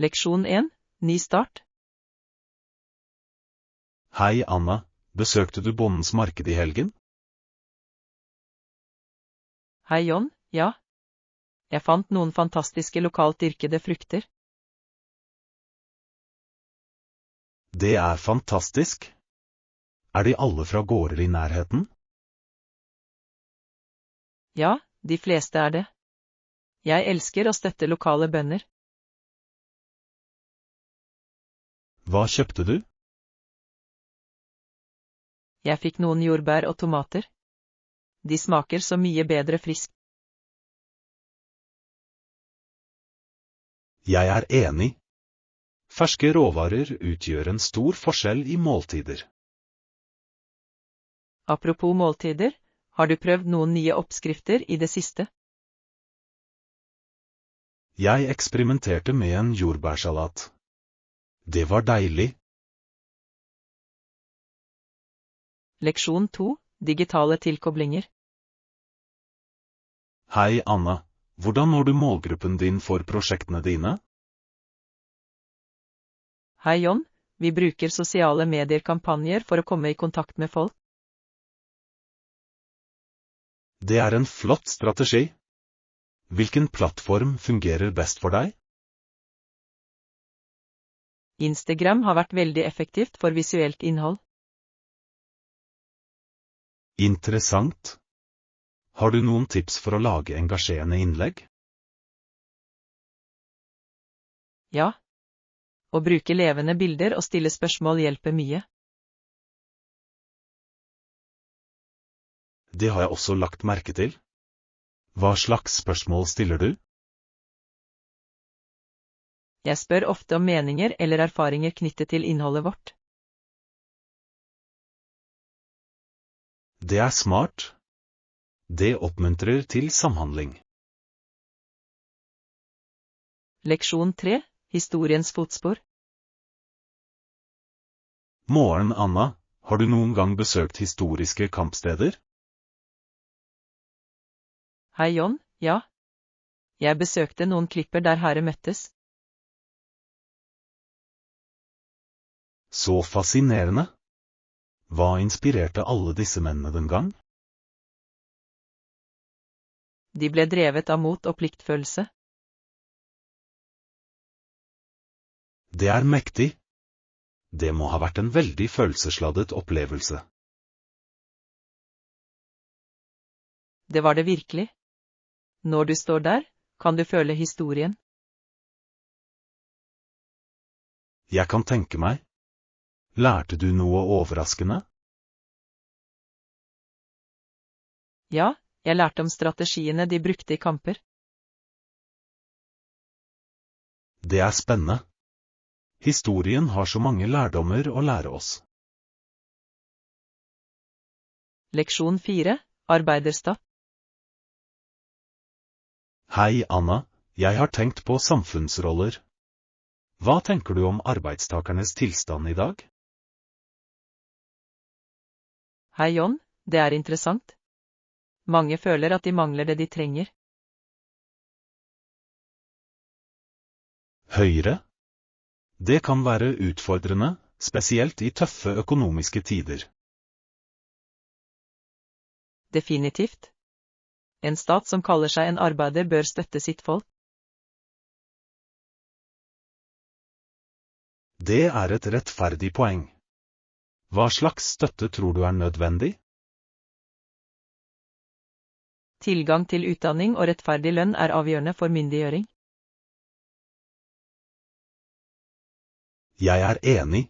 Leksjon 1, ny start. Hei Anna, besøkte du Bondens marked i helgen? Hei John, ja. Jeg fant noen fantastiske lokalt dyrkede frukter. Det er fantastisk. Er de alle fra gårder i nærheten? Ja, de fleste er det. Jeg elsker å støtte lokale bønder. Hva kjøpte du? Jeg fikk noen jordbær og tomater. De smaker så mye bedre frisk. Jeg er enig. Ferske råvarer utgjør en stor forskjell i måltider. Apropos måltider, har du prøvd noen nye oppskrifter i det siste? Jeg eksperimenterte med en jordbærsalat. Det var deilig. Leksjon 2, digitale tilkoblinger. Hei Anna, hvordan når du målgruppen din for prosjektene dine? Hei John, vi bruker sosiale medier-kampanjer for å komme i kontakt med folk. Det er en flott strategi. Hvilken plattform fungerer best for deg? Instagram har vært veldig effektivt for visuelt innhold. Interessant. Har du noen tips for å lage engasjerende innlegg? Ja. Å bruke levende bilder og stille spørsmål hjelper mye. Det har jeg også lagt merke til. Hva slags spørsmål stiller du? Jeg spør ofte om meninger eller erfaringer knyttet til innholdet vårt. Det er smart. Det oppmuntrer til samhandling. Leksjon 3, historiens fotspor. Morgen, Anna, har du noen gang besøkt historiske kampsteder? Hei John, ja. Jeg besøkte noen klipper der herre møttes. Så fascinerende. Hva inspirerte alle disse mennene den gang? De ble drevet av mot og pliktfølelse. Det er mektig. Det må ha vært en veldig følelsesladet opplevelse. Det var det virkelig. Når du står der, kan du føle historien. Jeg kan tenke meg. Lærte du noe overraskende? Ja, jeg lærte om strategiene de brukte i kamper. Det er spennende. Historien har så mange lærdommer å lære oss. Leksjon 4, arbeiderstat. Hei Anna, jeg har tenkt på samfunnsroller. Hva tenker du om arbeidstakernes tilstand i dag? Hei John, det er interessant. Mange føler at de mangler det de trenger. Høyre? Det kan være utfordrende, spesielt i tøffe økonomiske tider. Definitivt. En stat som kaller seg en arbeider bør støtte sitt folk. Det er et rettferdig poeng. Hva slags støtte tror du er nødvendig? Tilgang til utdanning og rettferdig lønn er avgjørende for myndiggjøring. Jeg er enig.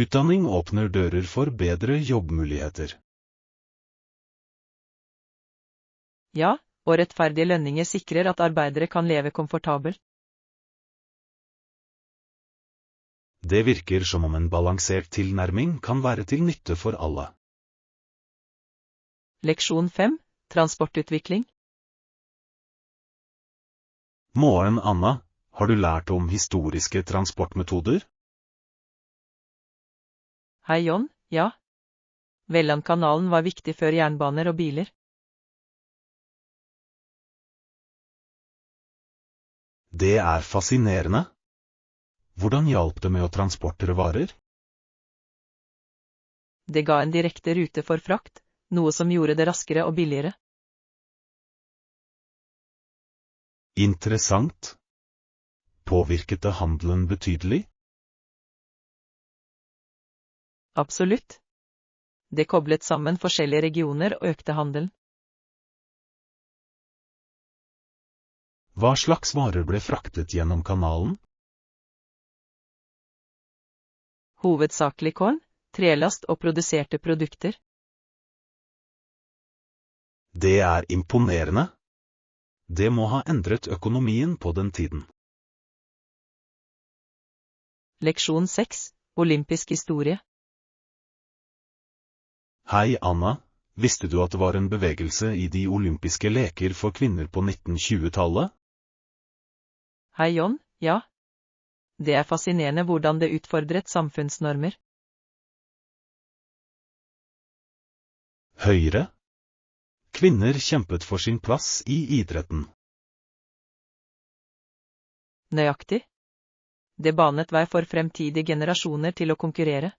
Utdanning åpner dører for bedre jobbmuligheter. Ja, og rettferdige lønninger sikrer at arbeidere kan leve komfortabelt. Det virker som om en balansert tilnærming kan være til nytte for alle. Leksjon 5, transportutvikling. Morgen, Anna, har du lært om historiske transportmetoder? Hei John, ja. Vellandkanalen var viktig før jernbaner og biler. Det er fascinerende. Hvordan hjalp det med å transportere varer? Det ga en direkte rute for frakt, noe som gjorde det raskere og billigere. Interessant. Påvirket det handelen betydelig? Absolutt. Det koblet sammen forskjellige regioner og økte handelen. Hva slags varer ble fraktet gjennom kanalen? Hovedsakelig korn, trelast og produserte produkter. Det er imponerende. Det må ha endret økonomien på den tiden. Leksjon 6, olympisk historie. Hei Anna, visste du at det var en bevegelse i de olympiske leker for kvinner på 1920-tallet? Hei John, ja. Det er fascinerende hvordan det utfordret samfunnsnormer. Høyre? Kvinner kjempet for sin plass i idretten. Nøyaktig. Det banet vei for fremtidige generasjoner til å konkurrere.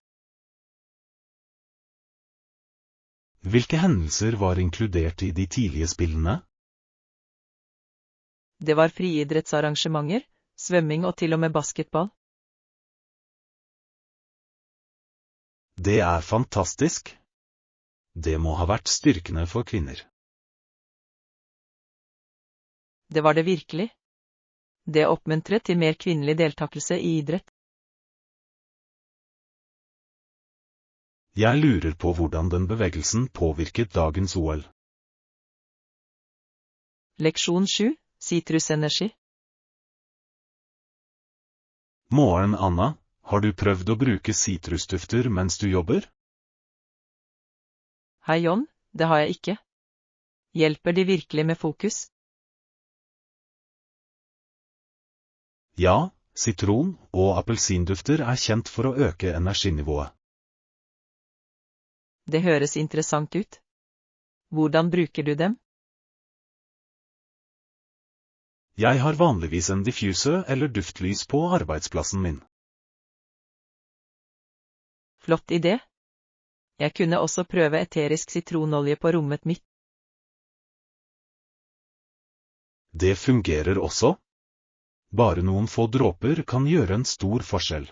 Hvilke hendelser var inkludert i de tidlige spillene? Det var friidrettsarrangementer, svømming og til og med basketball. Det er fantastisk. Det må ha vært styrkende for kvinner. Det var det virkelig. Det oppmuntret til mer kvinnelig deltakelse i idrett. Jeg lurer på hvordan den bevegelsen påvirket dagens OL. Leksjon 7, sitrusenergi. Morgen, Anna, har du prøvd å bruke sitrusdufter mens du jobber? Hei John, det har jeg ikke. Hjelper de virkelig med fokus? Ja, sitron- og appelsindufter er kjent for å øke energinivået. Det høres interessant ut. Hvordan bruker du dem? Jeg har vanligvis en diffuse eller duftlys på arbeidsplassen min. Flott idé. Jeg kunne også prøve eterisk sitronolje på rommet mitt. Det fungerer også. Bare noen få dråper kan gjøre en stor forskjell.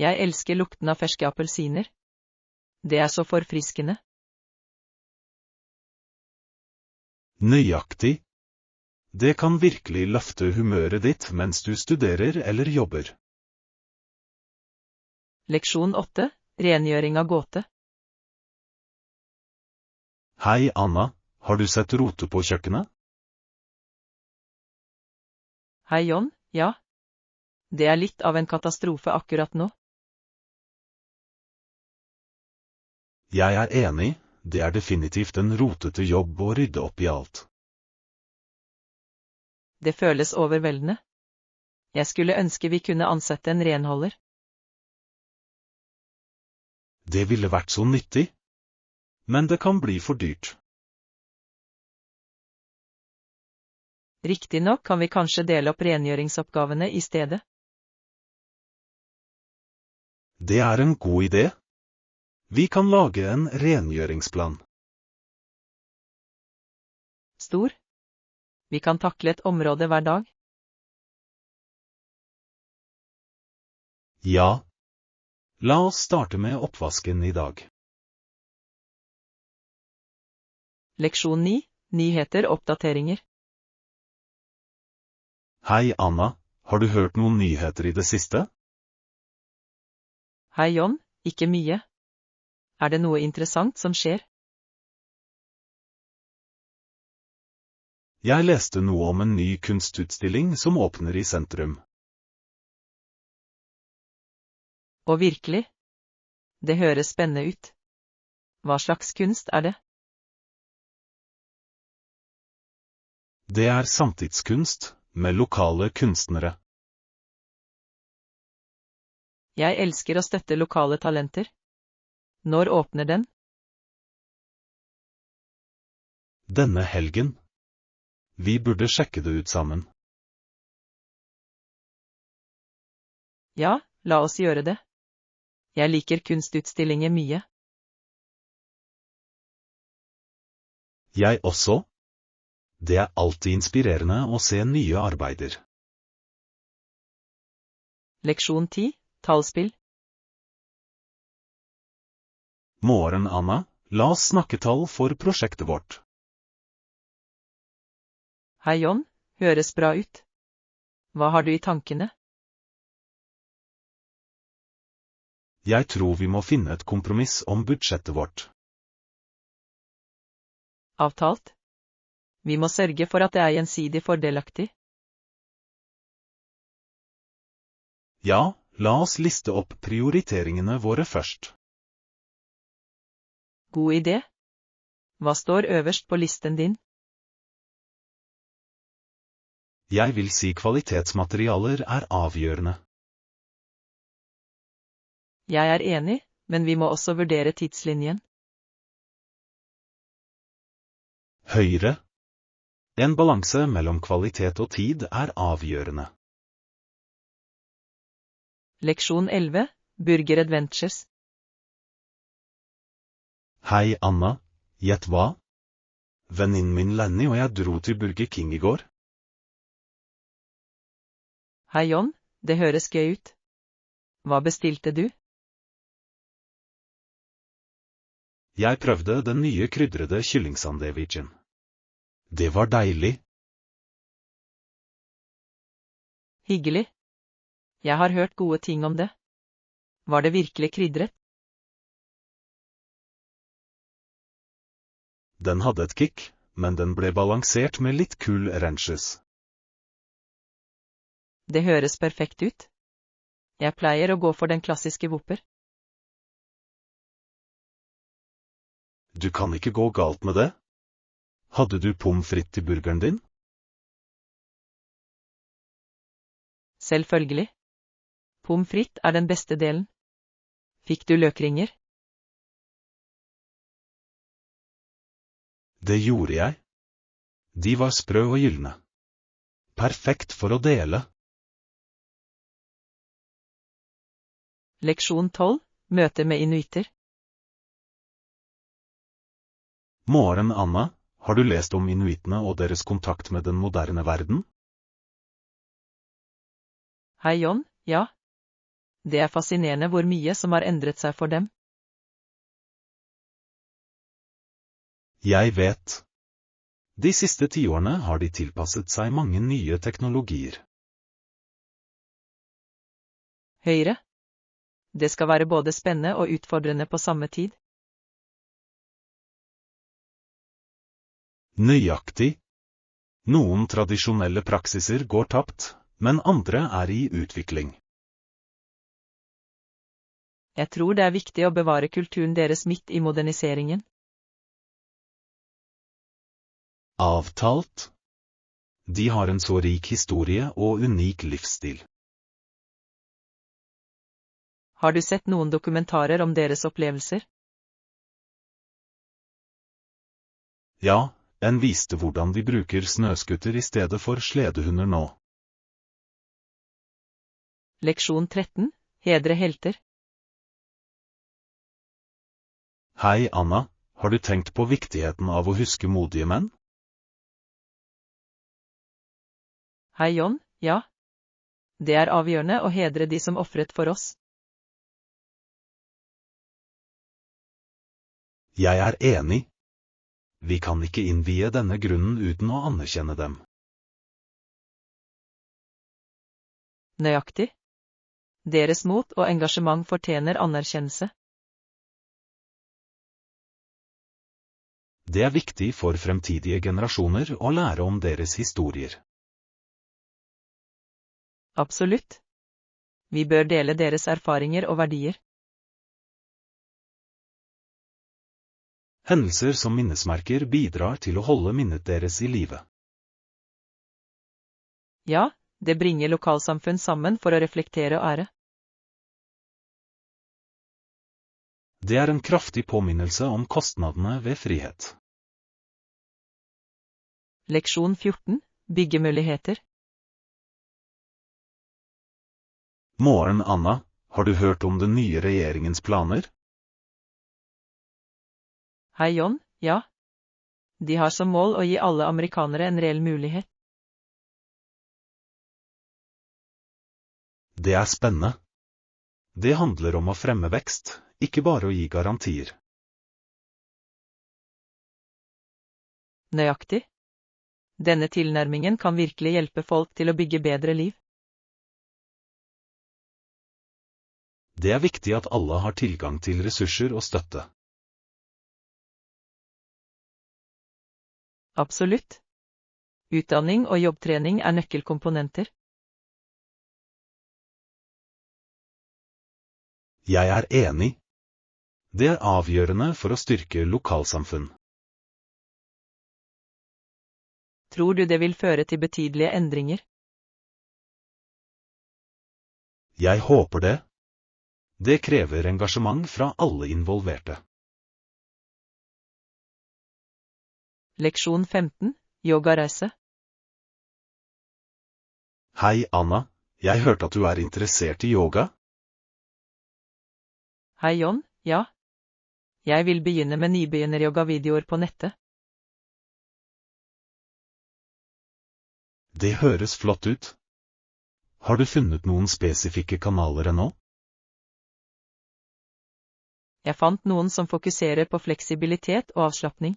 Jeg elsker lukten av ferske appelsiner. Det er så forfriskende. Nøyaktig. Det kan virkelig løfte humøret ditt mens du studerer eller jobber. Leksjon 8, rengjøring av gåte. Hei Anna, har du sett rote på kjøkkenet? Hei John, ja. Det er litt av en katastrofe akkurat nå. Jeg er enig, det er definitivt en rotete jobb å rydde opp i alt. Det føles overveldende. Jeg skulle ønske vi kunne ansette en renholder. Det ville vært så nyttig. Men det kan bli for dyrt. Riktignok kan vi kanskje dele opp rengjøringsoppgavene i stedet. Det er en god idé. Vi kan lage en rengjøringsplan. Stor. Vi kan takle et område hver dag. Ja. La oss starte med oppvasken i dag. Leksjon 9, nyheter og oppdateringer. Hei Anna, har du hørt noen nyheter i det siste? Hei John, ikke mye. Er det noe interessant som skjer? Jeg leste noe om en ny kunstutstilling som åpner i sentrum. Og virkelig. Det høres spennende ut. Hva slags kunst er det? Det er samtidskunst, med lokale kunstnere. Jeg elsker å støtte lokale talenter. Når åpner den? Denne helgen. Vi burde sjekke det ut sammen. Ja, la oss gjøre det. Jeg liker kunstutstillinger mye. Jeg også. Det er alltid inspirerende å se nye arbeider. Leksjon 10, tallspill. Morgen, Anna, la oss snakke tall for prosjektet vårt. Hei John, høres bra ut. Hva har du i tankene? Jeg tror vi må finne et kompromiss om budsjettet vårt. Avtalt? Vi må sørge for at det er gjensidig fordelaktig. Ja, la oss liste opp prioriteringene våre først. God idé. Hva står øverst på listen din? Jeg vil si kvalitetsmaterialer er avgjørende. Jeg er enig, men vi må også vurdere tidslinjen. Høyre. En balanse mellom kvalitet og tid er avgjørende. Leksjon 11, Burger Adventures. Hei, Anna. Gjett hva? Venninnen min Lenny og jeg dro til Burger King i går. Hei John, det høres gøy ut. Hva bestilte du? Jeg prøvde den nye krydrede kyllingsandwichen. Det var deilig. Hyggelig. Jeg har hørt gode ting om det. Var det virkelig krydret? Den hadde et kick, men den ble balansert med litt kul ranches. Det høres perfekt ut. Jeg pleier å gå for den klassiske Whopper. Du kan ikke gå galt med det. Hadde du pommes frites til burgeren din? Selvfølgelig. Pommes frites er den beste delen. Fikk du løkringer? Det gjorde jeg. De var sprø og gylne. Perfekt for å dele. Leksjon 12, møte med inuitter. Morgen, Anna. Har du lest om inuittene og deres kontakt med den moderne verden? Hei John, ja. Det er fascinerende hvor mye som har endret seg for dem. Jeg vet. De siste 10 årene har de tilpasset seg mange nye teknologier. Høyre. Det skal være både spennende og utfordrende på samme tid. Nøyaktig. Noen tradisjonelle praksiser går tapt, men andre er i utvikling. Jeg tror det er viktig å bevare kulturen deres midt i moderniseringen. Avtalt. De har en så rik historie og unik livsstil. Har du sett noen dokumentarer om deres opplevelser? Ja, en viste hvordan de bruker snøskutter i stedet for sledehunder nå. Leksjon 13, hedre helter. Hei, Anna. Har du tenkt på viktigheten av å huske modige menn? Hei John, ja. Det er avgjørende å hedre de som ofret for oss. Jeg er enig. Vi kan ikke innvie denne grunnen uten å anerkjenne dem. Nøyaktig. Deres mot og engasjement fortjener anerkjennelse. Det er viktig for fremtidige generasjoner å lære om deres historier. Absolutt. Vi bør dele deres erfaringer og verdier. Hendelser som minnesmerker bidrar til å holde minnet deres i live. Ja, det bringer lokalsamfunn sammen for å reflektere og ære. Det er en kraftig påminnelse om kostnadene ved frihet. Leksjon 14, byggemuligheter. Morgen, Anna, har du hørt om den nye regjeringens planer? Hei John, ja. De har som mål å gi alle amerikanere en reell mulighet. Det er spennende. Det handler om å fremme vekst, ikke bare å gi garantier. Nøyaktig. Denne tilnærmingen kan virkelig hjelpe folk til å bygge bedre liv. Det er viktig at alle har tilgang til ressurser og støtte. Absolutt. Utdanning og jobbtrening er nøkkelkomponenter. Jeg er enig. Det er avgjørende for å styrke lokalsamfunn. Tror du det vil føre til betydelige endringer? Jeg håper det. Det krever engasjement fra alle involverte. Leksjon 15, yogareise. Hei, Anna. Jeg hørte at du er interessert i yoga? Hei John, ja. Jeg vil begynne med nybegynner-yoga-videoer på nettet. Det høres flott ut. Har du funnet noen spesifikke kanaler ennå? Jeg fant noen som fokuserer på fleksibilitet og avslappning.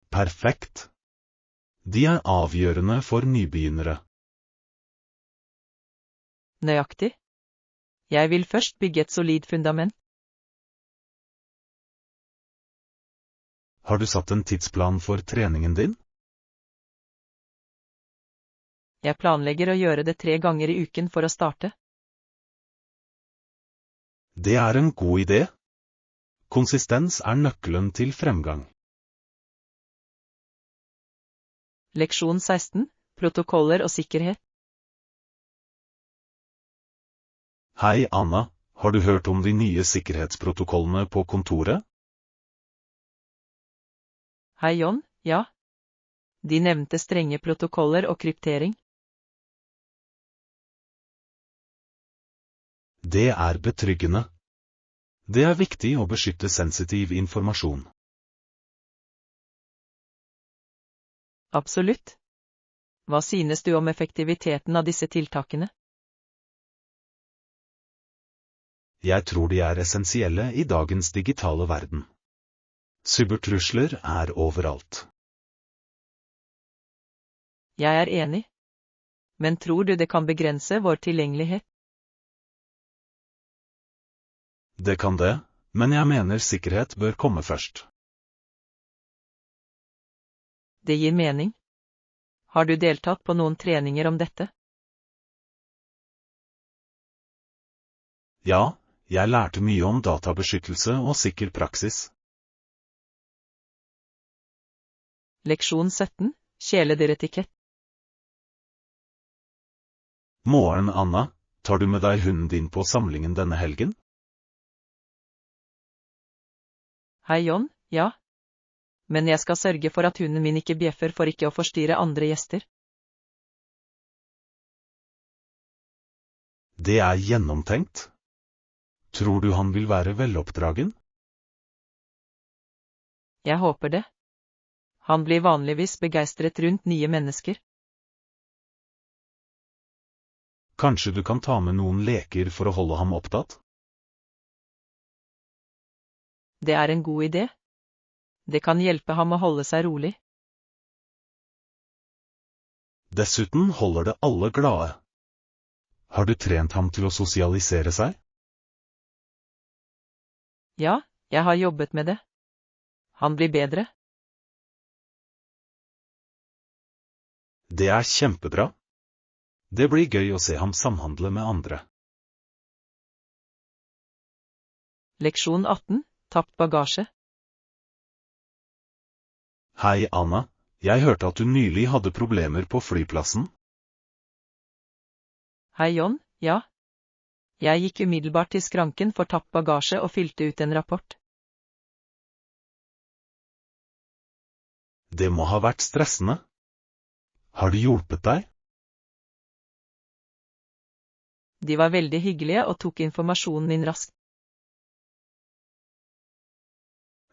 Perfekt. De er avgjørende for nybegynnere. Nøyaktig. Jeg vil først bygge et solid fundament. Har du satt en tidsplan for treningen din? Jeg planlegger å gjøre det 3 ganger i uken for å starte. Det er en god idé. Konsistens er nøkkelen til fremgang. Leksjon 16, protokoller og sikkerhet. Hei, Anna. Har du hørt om de nye sikkerhetsprotokollene på kontoret? Hei John, ja. De nevnte strenge protokoller og kryptering. Det er betryggende. Det er viktig å beskytte sensitiv informasjon. Absolutt. Hva synes du om effektiviteten av disse tiltakene? Jeg tror de er essensielle i dagens digitale verden. Cybertrusler er overalt. Jeg er enig. Men tror du det kan begrense vår tilgjengelighet? Det kan det, men jeg mener sikkerhet bør komme først. Det gir mening. Har du deltatt på noen treninger om dette? Ja, jeg lærte mye om databeskyttelse og sikker praksis. Leksjon 17, kjæledyretikett. Morgen, Anna. Tar du med deg hunden din på samlingen denne helgen? Hei John, ja. Men jeg skal sørge for at hunden min ikke bjeffer for ikke å forstyrre andre gjester. Det er gjennomtenkt. Tror du han vil være veloppdragen? Jeg håper det. Han blir vanligvis begeistret rundt nye mennesker. Kanskje du kan ta med noen leker for å holde ham opptatt? Det er en god idé. Det kan hjelpe ham å holde seg rolig. Dessuten holder det alle glade. Har du trent ham til å sosialisere seg? Ja, jeg har jobbet med det. Han blir bedre. Det er kjempebra. Det blir gøy å se ham samhandle med andre. Leksjon 18, tapt bagasje. Hei, Anna. Jeg hørte at du nylig hadde problemer på flyplassen. Hei John, ja. Jeg gikk umiddelbart til skranken for tapt bagasje og fylte ut en rapport. Det må ha vært stressende. Har det hjulpet deg? De var veldig hyggelige og tok informasjonen min raskt.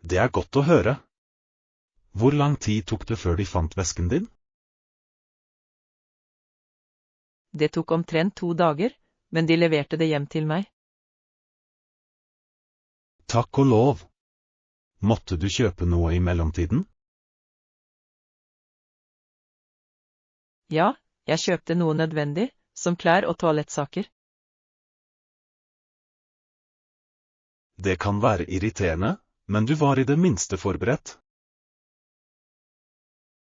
Det er godt å høre. Hvor lang tid tok det før de fant vesken din? Det tok omtrent 2 dager, men de leverte det hjem til meg. Takk og lov. Måtte du kjøpe noe i mellomtiden? Ja, jeg kjøpte noe nødvendig, som klær og toalettsaker. Det kan være irriterende, men du var i det minste forberedt.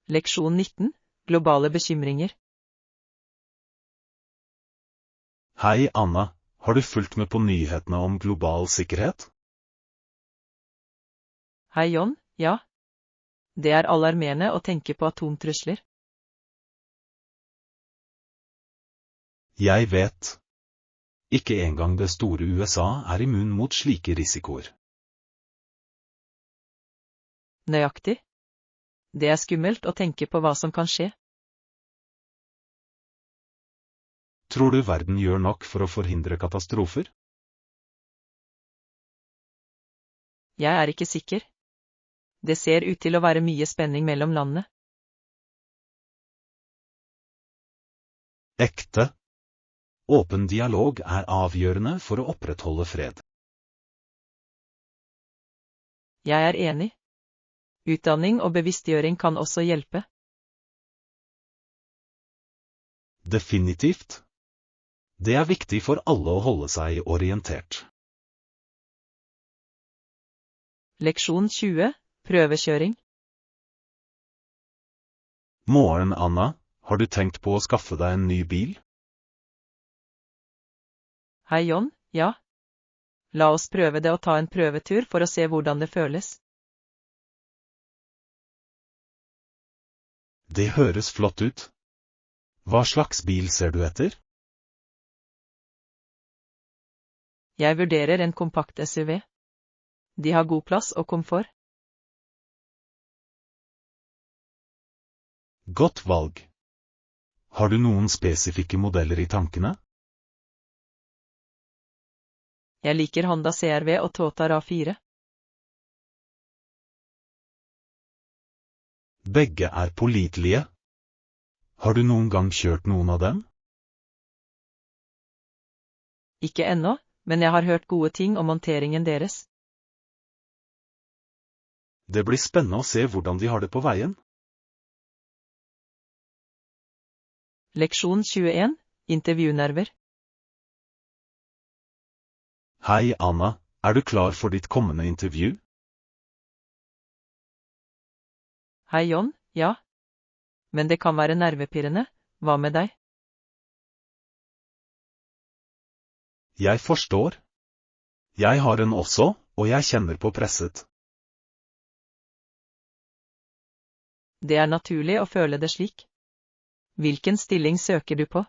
Leksjon 19. Globale bekymringer. Hei Anna, har du fulgt med på nyhetene om global sikkerhet? Hei John, ja. Det er alarmerende å tenke på atomtrusler. Jeg vet. Ikke engang det store USA er immun mot slike risikoer. Nøyaktig. Det er skummelt å tenke på hva som kan skje. Tror du verden gjør nok for å forhindre katastrofer? Jeg er ikke sikker. Det ser ut til å være mye spenning mellom landene. Ekte. Åpen dialog er avgjørende for å opprettholde fred. Jeg er enig. Utdanning og bevisstgjøring kan også hjelpe. Definitivt. Det er viktig for alle å holde seg orientert. Leksjon 20. Prøvekjøring. Morgen, Anna, har du tenkt på å skaffe deg en ny bil? Hei John, ja. La oss prøve det og ta en prøvetur for å se hvordan det føles. Det høres flott ut. Hva slags bil ser du etter? Jeg vurderer en kompakt SUV. De har god plass og komfort. Godt valg. Har du noen spesifikke modeller i tankene? Jeg liker Honda CR-V og Toyota RAV4. Begge er pålitelige. Har du noen gang kjørt noen av dem? Ikke ennå, men jeg har hørt gode ting om monteringen deres. Det blir spennende å se hvordan de har det på veien. Leksjon 21. Intervjunerver. Hei Anna, er du klar for ditt kommende intervju? Hei John, ja. Men det kan være nervepirrende. Hva med deg? Jeg forstår. Jeg har en også, og jeg kjenner på presset. Det er naturlig å føle det slik. Hvilken stilling søker du på?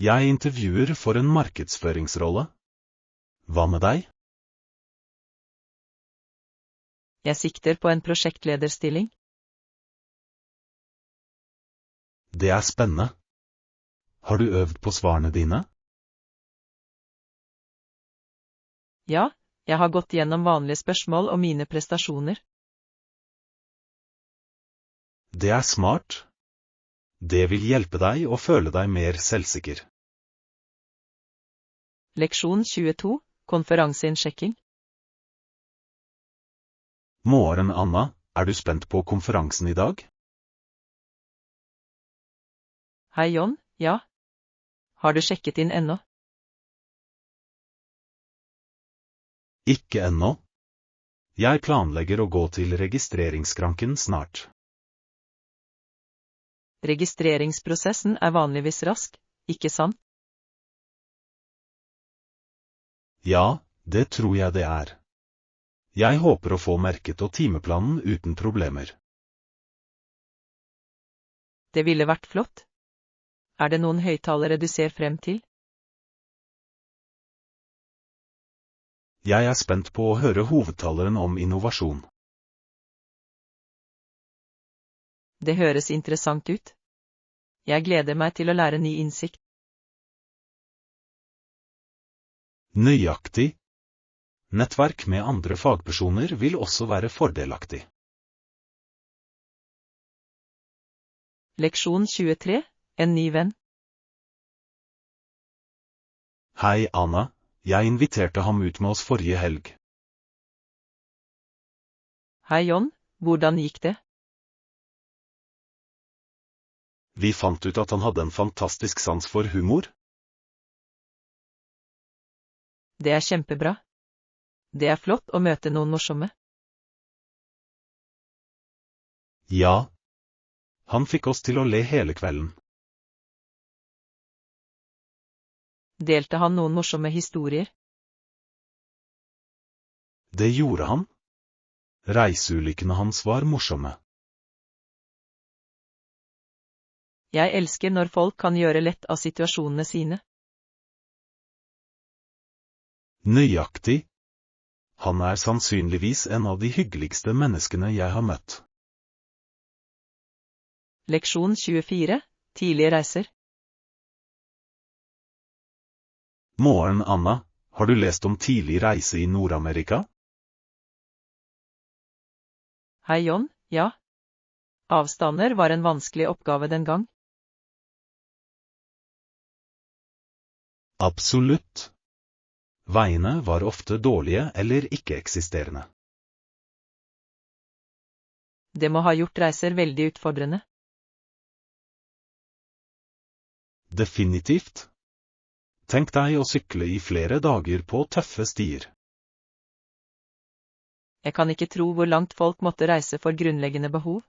Jeg intervjuer for en markedsføringsrolle. Hva med deg? Jeg sikter på en prosjektlederstilling. Det er spennende. Har du øvd på svarene dine? Ja, jeg har gått gjennom vanlige spørsmål og mine prestasjoner. Det er smart. Det vil hjelpe deg å føle deg mer selvsikker. Leksjon 22. Konferanseinnsjekking. Morgen, Anna, er du spent på konferansen i dag? Hei John, ja. Har du sjekket inn ennå? Ikke ennå. Jeg planlegger å gå til registreringsskranken snart. Registreringsprosessen er vanligvis rask, ikke sant? Ja, det tror jeg det er. Jeg håper å få merket og timeplanen uten problemer. Det ville vært flott. Er det noen høyttalere du ser frem til? Jeg er spent på å høre hovedtaleren om innovasjon. Det høres interessant ut. Jeg gleder meg til å lære ny innsikt. Nøyaktig. Nettverk med andre fagpersoner vil også være fordelaktig. Leksjon 23, en ny venn. Hei, Anna. Jeg inviterte ham ut med oss forrige helg. Hei, John. Hvordan gikk det? Vi fant ut at han hadde en fantastisk sans for humor. Det er kjempebra. Det er flott å møte noen morsomme. Ja. Han fikk oss til å le hele kvelden. Delte han noen morsomme historier? Det gjorde han. Reiseulykkene hans var morsomme. Jeg elsker når folk kan gjøre lett av situasjonene sine. Nøyaktig. Han er sannsynligvis en av de hyggeligste menneskene jeg har møtt. Leksjon 24, tidlige reiser. Morgen, Anna. Har du lest om tidlig reise i Nord-Amerika? Hei, John. Ja. Avstander var en vanskelig oppgave den gang. Absolutt. Veiene var ofte dårlige eller ikke-eksisterende. Det må ha gjort reiser veldig utfordrende. Definitivt. Tenk deg å sykle i flere dager på tøffe stier. Jeg kan ikke tro hvor langt folk måtte reise for grunnleggende behov.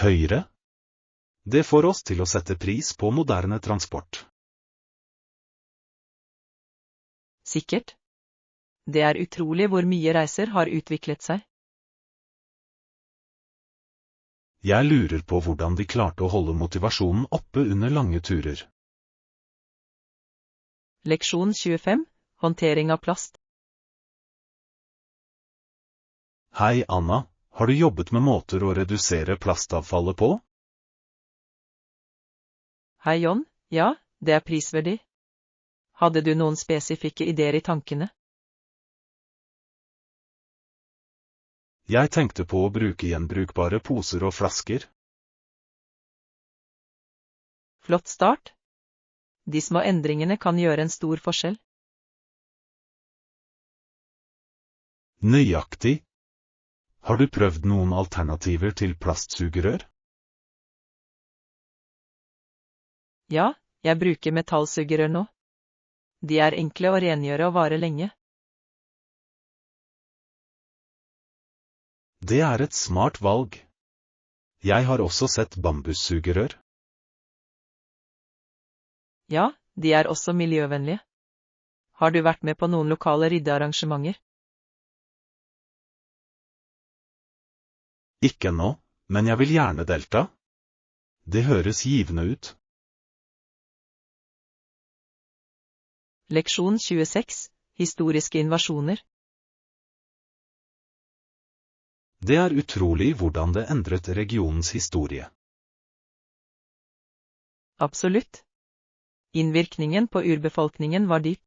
Høyre. Det får oss til å sette pris på moderne transport. Sikkert. Det er utrolig hvor mye reiser har utviklet seg. Jeg lurer på hvordan de klarte å holde motivasjonen oppe under lange turer. Leksjon 25, håndtering av plast. Hei, Anna. Har du jobbet med måter å redusere plastavfallet på? Hei, John. Ja, det er prisverdig. Hadde du noen spesifikke ideer i tankene? Jeg tenkte på å bruke gjenbrukbare poser og flasker. Flott start. De små endringene kan gjøre en stor forskjell. Nøyaktig. Har du prøvd noen alternativer til plastsugerør? Ja, jeg bruker metallsugerør nå. De er enkle å rengjøre og varer lenge. Det er et smart valg. Jeg har også sett bambussugerør. Ja, de er også miljøvennlige. Har du vært med på noen lokale ryddearrangementer? Ikke nå, men jeg vil gjerne delta. Det høres givende ut. Leksjon 26, historiske invasjoner. Det er utrolig hvordan det endret regionens historie. Absolutt. Innvirkningen på urbefolkningen var dyp.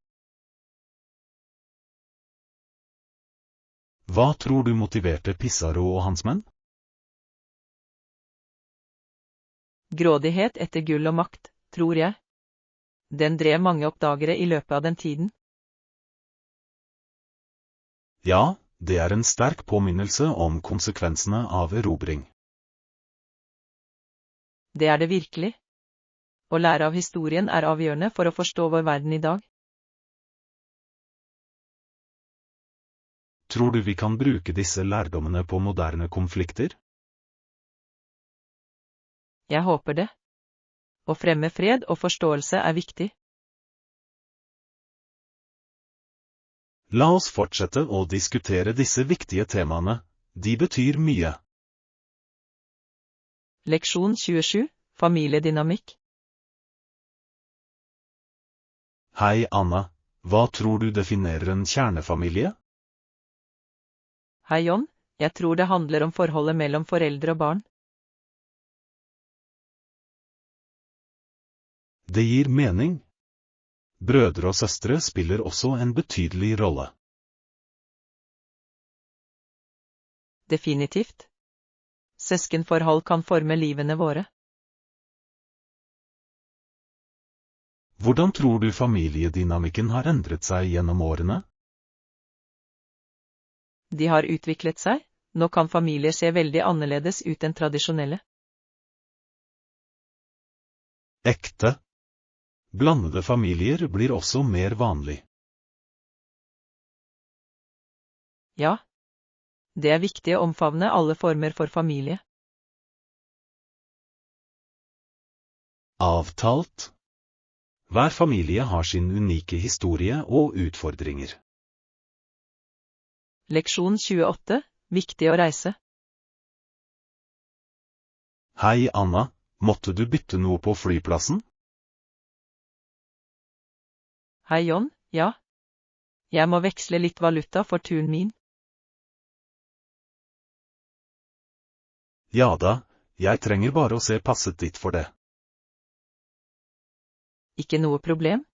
Hva tror du motiverte Pissarro og hans menn? Grådighet etter gull og makt, tror jeg. Den drev mange oppdagere i løpet av den tiden. Ja, det er en sterk påminnelse om konsekvensene av erobring. Det er det virkelig. Å lære av historien er avgjørende for å forstå vår verden i dag. Tror du vi kan bruke disse lærdommene på moderne konflikter? Jeg håper det. Å fremme fred og forståelse er viktig. La oss fortsette å diskutere disse viktige temaene. De betyr mye. Leksjon 27, familiedynamikk. Hei, Anna. Hva tror du definerer en kjernefamilie? Hei, John. Jeg tror det handler om forholdet mellom foreldre og barn. Det gir mening. Brødre og søstre spiller også en betydelig rolle. Definitivt. Søskenforhold kan forme livene våre. Hvordan tror du familiedynamikken har endret seg gjennom årene? De har utviklet seg. Nå kan familier se veldig annerledes ut enn tradisjonelle. Ekte. Blandede familier blir også mer vanlig. Ja. Det er viktig å omfavne alle former for familie. Avtalt. Hver familie har sin unike historie og utfordringer. Leksjon 28. Viktig å reise. Hei Anna, måtte du bytte noe på flyplassen? Hei John, ja. Jeg må veksle litt valuta for turen min. Ja da, jeg trenger bare å se passet ditt for det. Ikke noe problem.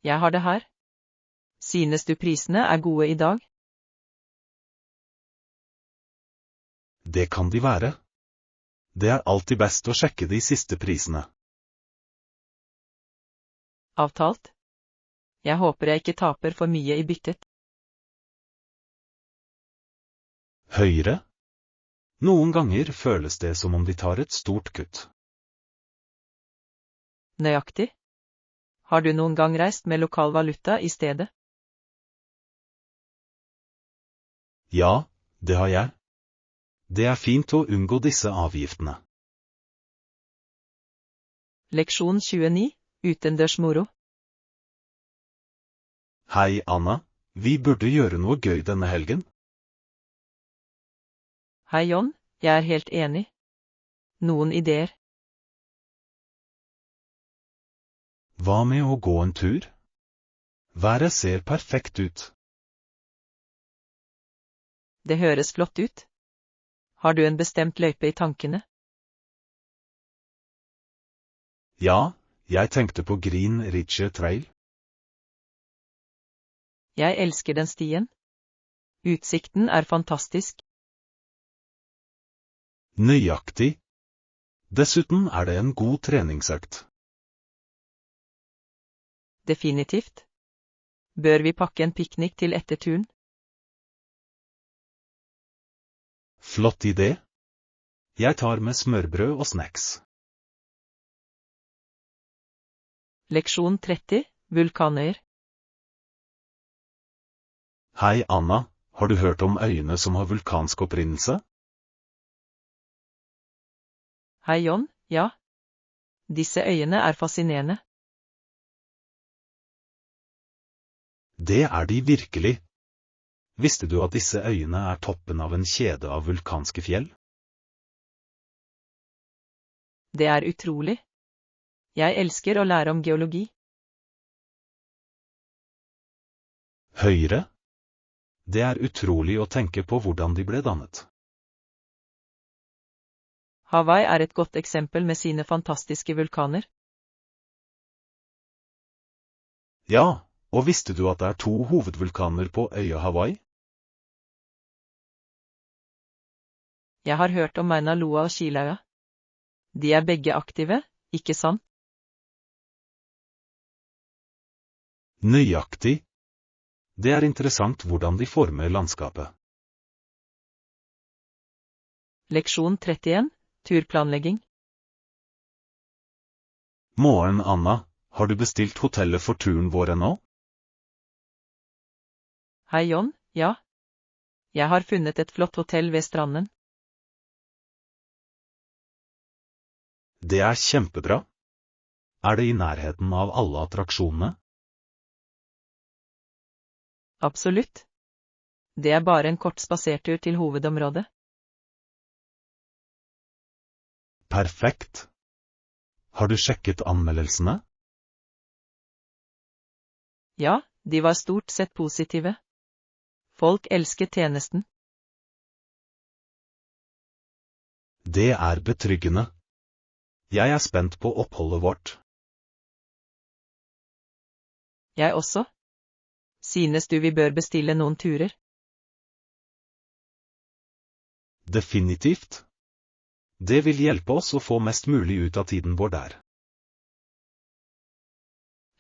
Jeg har det her. Synes du prisene er gode i dag? Det kan de være. Det er alltid best å sjekke de siste prisene. Avtalt. Jeg håper jeg ikke taper for mye i byttet. Høyre? Noen ganger føles det som om de tar et stort kutt. Nøyaktig. Har du noen gang reist med lokal valuta i stedet? Ja, det har jeg. Det er fint å unngå disse avgiftene. Leksjon 29. Utendørs moro. Hei Anna, vi burde gjøre noe gøy denne helgen. Hei John, jeg er helt enig. Noen ideer? Hva med å gå en tur? Været ser perfekt ut. Det høres flott ut. Har du en bestemt løype i tankene? Ja, jeg tenkte på Green Ridge Trail. Jeg elsker den stien. Utsikten er fantastisk. Nøyaktig. Dessuten er det en god treningsøkt. Definitivt. Bør vi pakke en piknik til etter turen? Flott idé. Jeg tar med smørbrød og snacks. Leksjon 30. Vulkanøyer. Hei Anna, har du hørt om øyene som har vulkansk opprinnelse? Hei John, ja. Disse øyene er fascinerende. Det er de virkelig. Visste du at disse øyene er toppen av en kjede av vulkanske fjell? Det er utrolig. Jeg elsker å lære om geologi. Høyre? Det er utrolig å tenke på hvordan de ble dannet. Hawaii er et godt eksempel med sine fantastiske vulkaner. Ja, og visste du at det er 2 hovedvulkaner på øya Hawaii? Jeg har hørt om Mauna Loa og Kilauea. De er begge aktive, ikke sant? Nøyaktig. Det er interessant hvordan de former landskapet. Leksjon 31. Turplanlegging. Morgen, Anna, har du bestilt hotellet for turen vår ennå? Hei John, ja. Jeg har funnet et flott hotell ved stranden. Det er kjempebra. Er det i nærheten av alle attraksjonene? Absolutt. Det er bare en kort spasertur til hovedområdet. Perfekt. Har du sjekket anmeldelsene? Ja, de var stort sett positive. Folk elsker tjenesten. Det er betryggende. Jeg er spent på oppholdet vårt. Jeg også. Synes du vi bør bestille noen turer? Definitivt. Det vil hjelpe oss å få mest mulig ut av tiden vår der.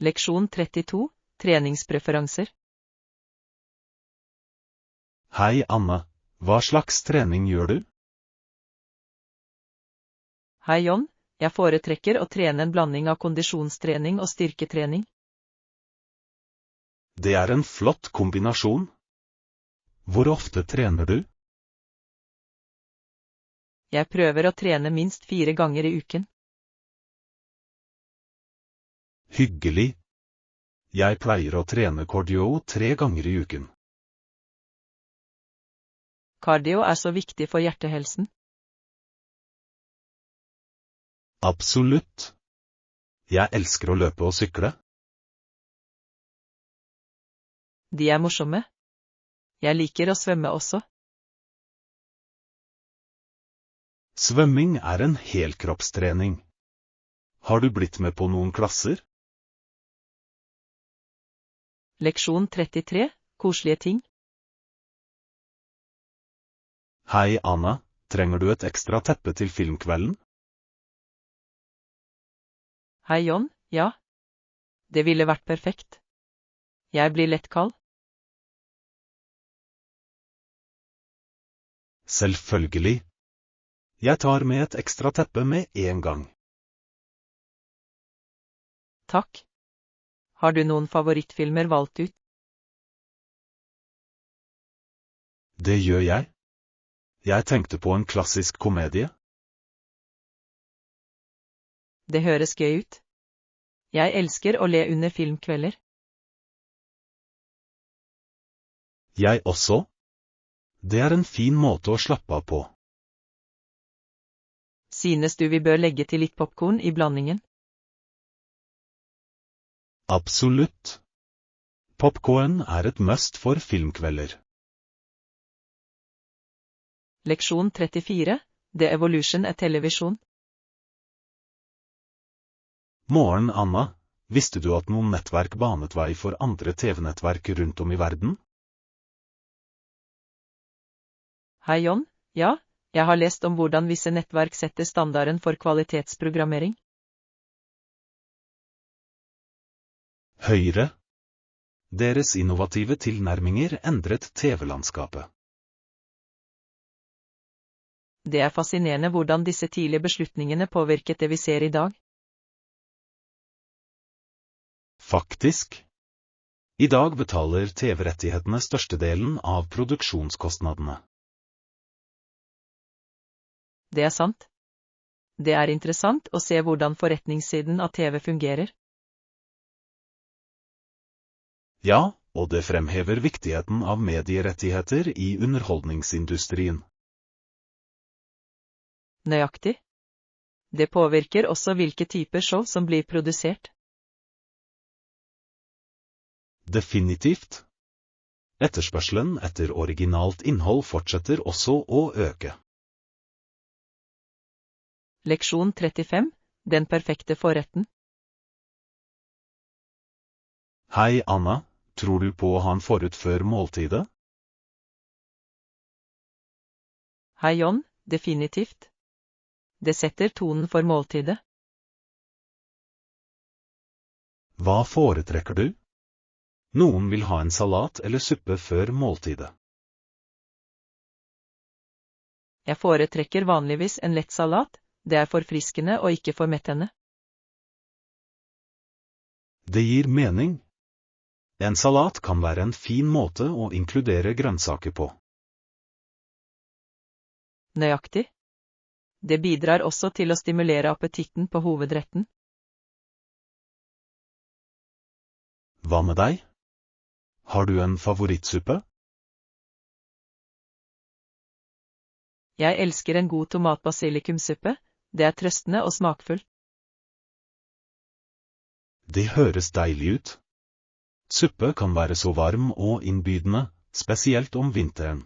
Leksjon 32, treningspreferanser. Hei, Anne. Hva slags trening gjør du? Hei, John. Jeg foretrekker å trene en blanding av kondisjonstrening og styrketrening. Det er en flott kombinasjon. Hvor ofte trener du? Jeg prøver å trene minst 4 ganger i uken. Hyggelig. Jeg pleier å trene cardio 3 ganger i uken. Cardio er så viktig for hjertehelsen. Absolutt. Jeg elsker å løpe og sykle. De er morsomme. Jeg liker å svømme også. Svømming er en helkroppstrening. Har du blitt med på noen klasser? Leksjon 33, koselige ting. Hei, Anna. Trenger du et ekstra teppe til filmkvelden? Hei, John. Ja. Det ville vært perfekt. Jeg blir lett kald. Selvfølgelig. Jeg tar med et ekstra teppe med en gang. Takk. Har du noen favorittfilmer valgt ut? Det gjør jeg. Jeg tenkte på en klassisk komedie. Det høres gøy ut. Jeg elsker å le under filmkvelder. Jeg også. Det er en fin måte å slappe av på. Synes du vi bør legge til litt popcorn i blandingen? Absolutt. Popcorn er et must for filmkvelder. Leksjon 34, The Evolution er televisjon. Morgen, Anna. Visste du at noen nettverk banet vei for andre TV-nettverk rundt om i verden? Hei, John. Ja, jeg har lest om hvordan visse nettverk setter standarden for kvalitetsprogrammering. Høyre. Deres innovative tilnærminger endret TV-landskapet. Det er fascinerende hvordan disse tidlige beslutningene påvirket det vi ser i dag. Faktisk. I dag betaler TV-rettighetene størstedelen av produksjonskostnadene. Det er sant. Det er interessant å se hvordan forretningssiden av TV fungerer. Ja, og det fremhever viktigheten av medierettigheter i underholdningsindustrien. Nøyaktig. Det påvirker også hvilke typer show som blir produsert. Definitivt. Etterspørselen etter originalt innhold fortsetter også å øke. Leksjon 35, Den perfekte forretten. Hei, Anna. Tror du på å ha en forrett før måltidet? Hei, John. Definitivt. Det setter tonen for måltidet. Hva foretrekker du? Noen vil ha en salat eller suppe før måltidet. Jeg foretrekker vanligvis en lett salat. Det er forfriskende og ikke for mettende. Det gir mening. En salat kan være en fin måte å inkludere grønnsaker på. Nøyaktig. Det bidrar også til å stimulere appetitten på hovedretten. Hva med deg? Har du en favorittsuppe? Jeg elsker en god tomat-basilikumsuppe. Det er trøstende og smakfullt. Det høres deilig ut. Suppe kan være så varm og innbydende, spesielt om vinteren.